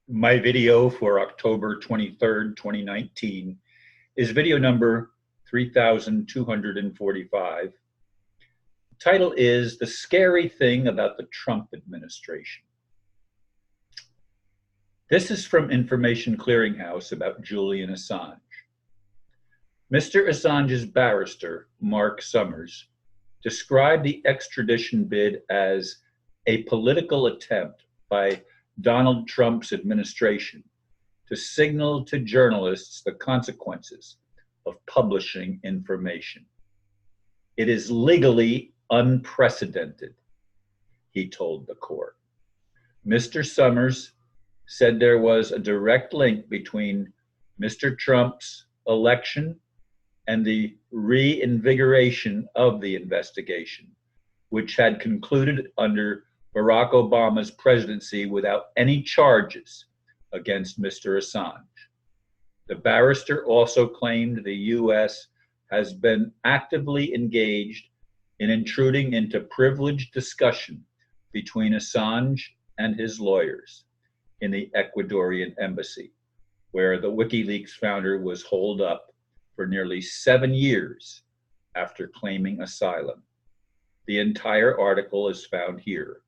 My video for October 23rd, 2019 is video number 3245. The title is The Scary Thing About the Trump Administration. This is from Information Clearinghouse about Julian Assange. Mr. Assange's barrister, Mark Summers, described the extradition bid as a political attempt by Donald Trump's administration to signal to journalists the consequences of publishing information. It is legally unprecedented, he told the court. Mr. Summers said there was a direct link between Mr. Trump's election and the reinvigoration of the investigation, which had concluded under Barack Obama's presidency without any charges against Mr. Assange. The barrister also claimed the U.S. has been actively engaged in intruding into privileged discussion between Assange and his lawyers in the Ecuadorian embassy, where the WikiLeaks founder was holed up for nearly 7 years after claiming asylum. The entire article is found here,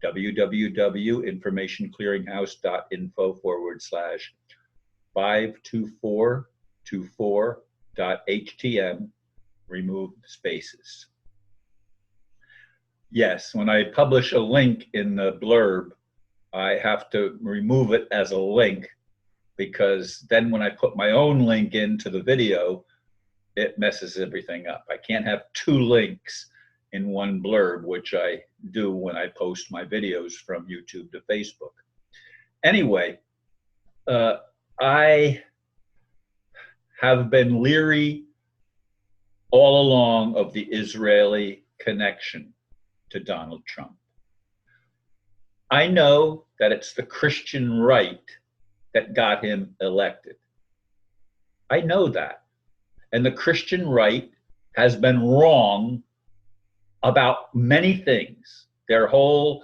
www.informationclearinghouse.info/52424.htm, remove spaces. Yes, when I publish a link in the blurb, I have to remove it as a link, because then when I put my own link into the video, it messes everything up. I can't have two links in one blurb, which I do when I post my videos from YouTube to Facebook. Anyway, I have been leery all along of the Israeli connection to Donald Trump. I know that it's the Christian right that got him elected. I know that. And the Christian right has been wrong about many things. Their whole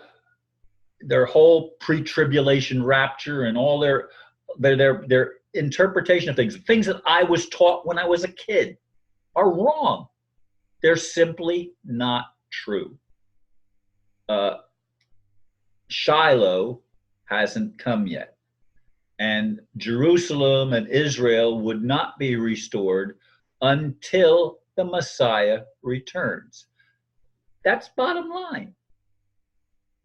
pre-tribulation rapture and all their interpretation of things that I was taught when I was a kid are wrong. They're simply not true. Shiloh hasn't come yet, and Jerusalem and Israel would not be restored until the Messiah returns. That's bottom line.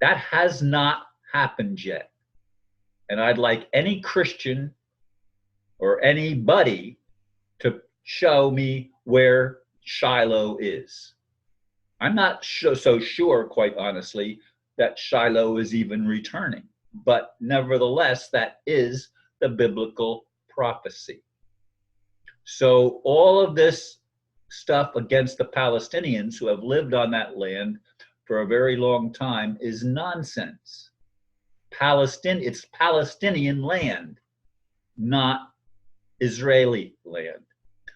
That has not happened yet. And I'd like any Christian or anybody to show me where Shiloh is. I'm not so sure, quite honestly, that Shiloh is even returning. But nevertheless, that is the biblical prophecy. So all of this stuff against the Palestinians who have lived on that land for a very long time is nonsense. It's Palestinian land, not Israeli land.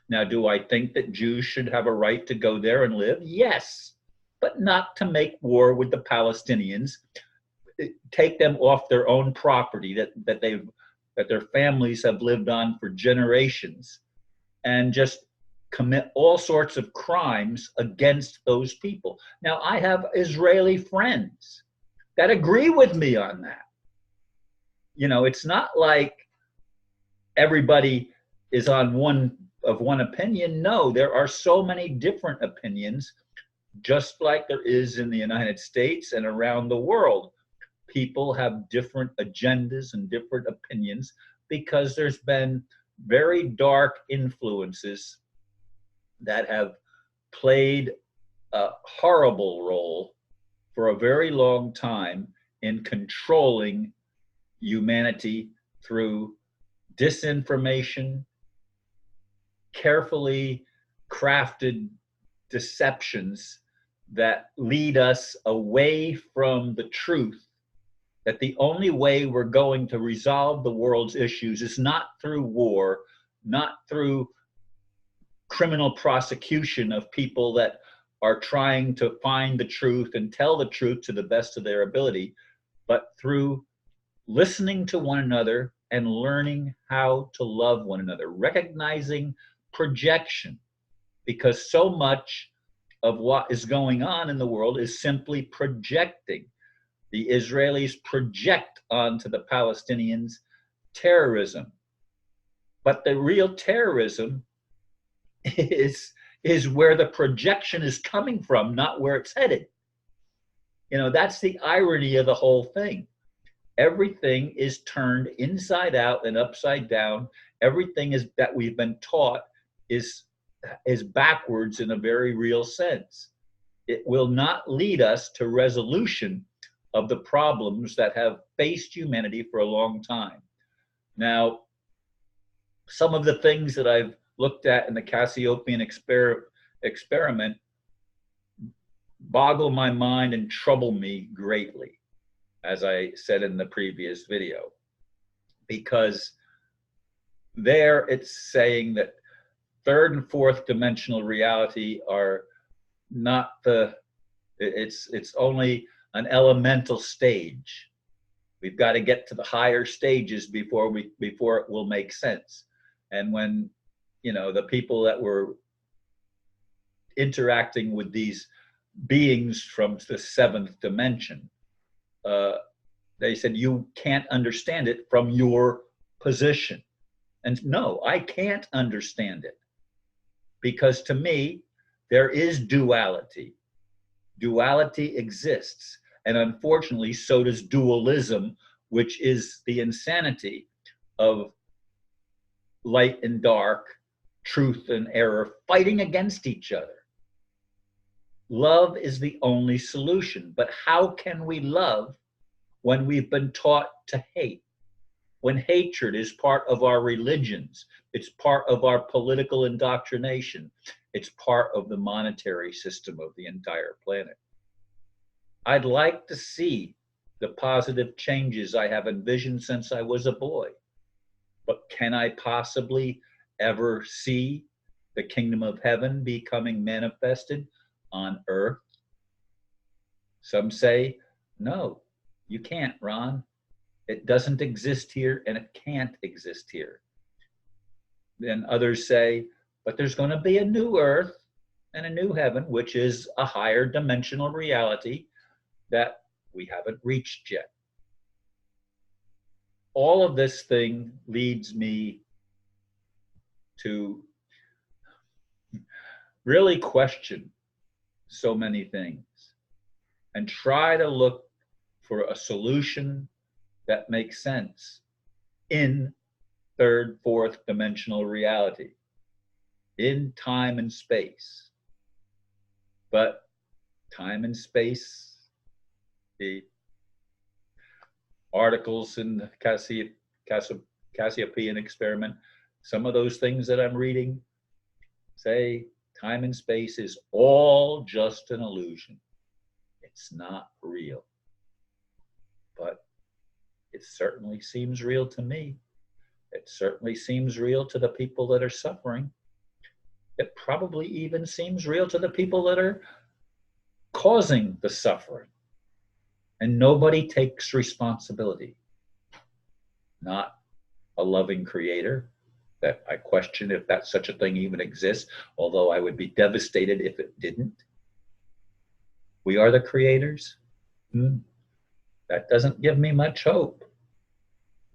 Now, do I think that Jews should have a right to go there and live? Yes, but not to make war with the Palestinians, take them off their own property that their families have lived on for generations, and just commit all sorts of crimes against those people. Now, I have Israeli friends that agree with me on that. You know, it's not like everybody is on one opinion. No, there are so many different opinions, just like there is in the United States and around the world. People have different agendas and different opinions because there's been very dark influences that have played a horrible role for a very long time in controlling humanity through disinformation, carefully crafted deceptions that lead us away from the truth, that the only way we're going to resolve the world's issues is not through war, not through criminal prosecution of people that are trying to find the truth and tell the truth to the best of their ability, but through listening to one another and learning how to love one another, recognizing projection, because so much of what is going on in the world is simply projecting. The Israelis project onto the Palestinians terrorism, but the real terrorism is where the projection is coming from, not where it's headed. You know, that's the irony of the whole thing. Everything is turned inside out and upside down. Everything is that we've been taught is backwards in a very real sense. It will not lead us to resolution of the problems that have faced humanity for a long time. Now, some of the things that I've looked at in the Cassiopean experiment boggle my mind and trouble me greatly, as I said in the previous video, because there it's saying that third and fourth dimensional reality are not it's only an elemental stage. We've got to get to the higher stages before it will make sense. And when, you know, the people that were interacting with these beings from the seventh dimension, they said, you can't understand it from your position. And no, I can't understand it, because to me, there is duality. Duality exists. And unfortunately, so does dualism, which is the insanity of light and dark, truth and error fighting against each other. Love is the only solution. But how can we love when we've been taught to hate? When hatred is part of our religions, it's part of our political indoctrination, it's part of the monetary system of the entire planet. I'd like to see the positive changes I have envisioned since I was a boy. But can I possibly ever see the kingdom of heaven becoming manifested on earth? Some say, no, you can't, Ron. It doesn't exist here and it can't exist here. Then others say, but there's going to be a new earth and a new heaven, which is a higher dimensional reality that we haven't reached yet. All of this thing leads me to really question so many things and try to look for a solution that makes sense in third, fourth dimensional reality, in time and space. But time and space, the articles in the Cassiopean experiment, some of those things that I'm reading say time and space is all just an illusion. It's not real. But it certainly seems real to me. It certainly seems real to the people that are suffering. It probably even seems real to the people that are causing the suffering. And nobody takes responsibility. Not a loving creator, that I question if that such a thing even exists, although I would be devastated if it didn't. We are the creators. That doesn't give me much hope,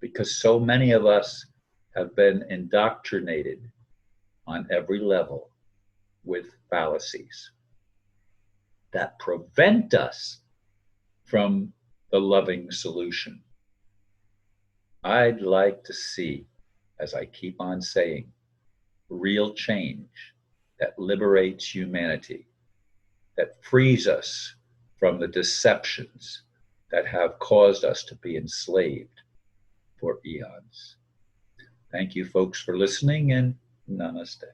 because so many of us have been indoctrinated on every level with fallacies that prevent us from the loving solution. I'd like to see, as I keep on saying, real change that liberates humanity, that frees us from the deceptions that have caused us to be enslaved for eons. Thank you, folks, for listening, and namaste.